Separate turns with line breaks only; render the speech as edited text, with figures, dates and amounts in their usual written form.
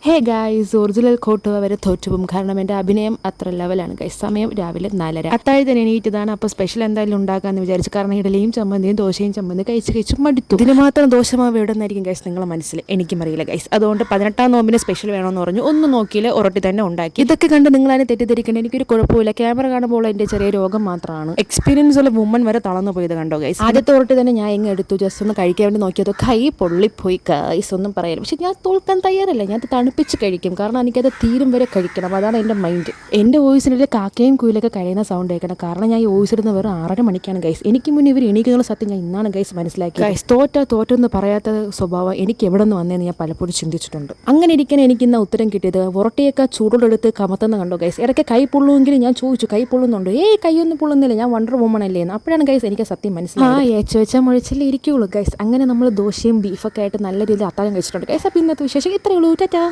Hey guys, original coat വരെ തോറ്റുപോകും. കാരണം എൻ്റെ അഭിനയം അത്ര ലെവലാണ് ഗൈസ്. സമയം രാവിലെ 4:30. അത്താഴത്തിന് എണീറ്റതാണ്. അപ്പോൾ സ്പെഷ്യൽ എന്തായാലും ഉണ്ടാക്കാമെന്ന് വിചാരിച്ചു. കാരണം ഇഡലിയും ചമ്മന്തിയും ദോശയും ചമ്മന്തി കഴിച്ച് മടുത്തു. ഇതിന് മാത്രം ദോശമാവ് എവിടെ നിന്നായിരിക്കും ഗൈസ് നിങ്ങളെ മനസ്സിൽ? എനിക്കും അറിയില്ല ഗൈസ്. അതുകൊണ്ട് 18-ാം നോമ്പിന് സ്പെഷ്യൽ വേണമെന്ന് പറഞ്ഞു. ഒന്നും നോക്കിയില്ല, ഒരൊട്ടി തന്നെ ഉണ്ടാക്കി. ഇതൊക്കെ കണ്ട് നിങ്ങളതിനെ തെറ്റിദ്ധരിക്കേണ്ട. എനിക്കൊരു കുഴപ്പമില്ല. ക്യാമറ കാണുമ്പോൾ എൻ്റെ ചെറിയ രോഗം മാത്രമാണ്. എക്സ്പീരിയൻസ് ഉള്ള വുമൺ വരെ തളർന്നു പോയത് കണ്ടോ ഗൈസ്. ആദ്യത്തെ ഒരൊട്ടി തന്നെ ഞാൻ ഇങ്ങ് എടുത്തു. ജസ്റ്റ് ഒന്ന് കഴിക്കാൻ വേണ്ടി നോക്കിയതോ കൈ പൊള്ളിപ്പോയി ഗൈസ്. ഒന്നും പറയാനും. പക്ഷെ ഞാൻ തോൽക്കാൻ തയ്യാറല്ല. ഞാൻ തണുപ്പിച്ച് കഴിക്കും. കാരണം എനിക്കത് തീരും വരെ കഴിക്കണം. അതാണ് എൻ്റെ മൈൻഡ്. എൻ്റെ വോയിസിനിൽ കാക്കയും കുയിലൊക്കെ കഴിയുന്ന സൗണ്ട് കേൾക്കണം. കാരണം ഞാൻ ഈ വോയിസ് ഇടുന്ന വെറും 6:30 മണിക്കാണ് ഗൈസ്. എനിക്ക് മുന്നേ ഇവർ എണീക്കുന്ന സത്യം ഞാൻ ഇന്നാണ് ഗൈസ് മനസ്സിലാക്കി. ഗൈസ് തോറ്റെന്ന് പറയാത്ത സ്വഭാവം എനിക്ക് എവിടെ നിന്ന് വന്നതെന്ന് ഞാൻ പലപ്പോഴും ചിന്തിച്ചിട്ടുണ്ട്. അങ്ങനെ ഇരിക്കാൻ എനിക്ക് ഇന്ന് ഉത്തരം കിട്ടിയത് ഒരൊട്ടിയൊക്കെ ചൂടോടെടുത്ത് കമത്തുന്ന കണ്ടോ ഗൈസ്. ഇടയ്ക്ക് കൈ പൊള്ളുമെങ്കിലും ഞാൻ ചോദിച്ചു കൈ പൊള്ളുന്നുണ്ടോ? കൈയൊന്നും പൊള്ളുന്നില്ല, ഞാൻ വണ്ടർ വുമൺ അല്ലേ എന്ന്. അപ്പോഴാണ് ഗൈസ് എനിക്ക് സത്യം മനസ്സിലായി. വെച്ചാൽ മുഴച്ചല്ലേ ഇരിക്കുള്ളൂ ഗൈസ്. അങ്ങനെ നമ്മൾ ദോശയും ബീഫൊക്കെ ആയിട്ട് നല്ല രീതിയിൽ അത്താഴം കഴിച്ചിട്ടുണ്ട് ഗൈസ്. അപ്പോൾ ഇന്നത്തെ വിശേഷം ഇത്രയേ ഉള്ളൂ. ടാറ്റാ.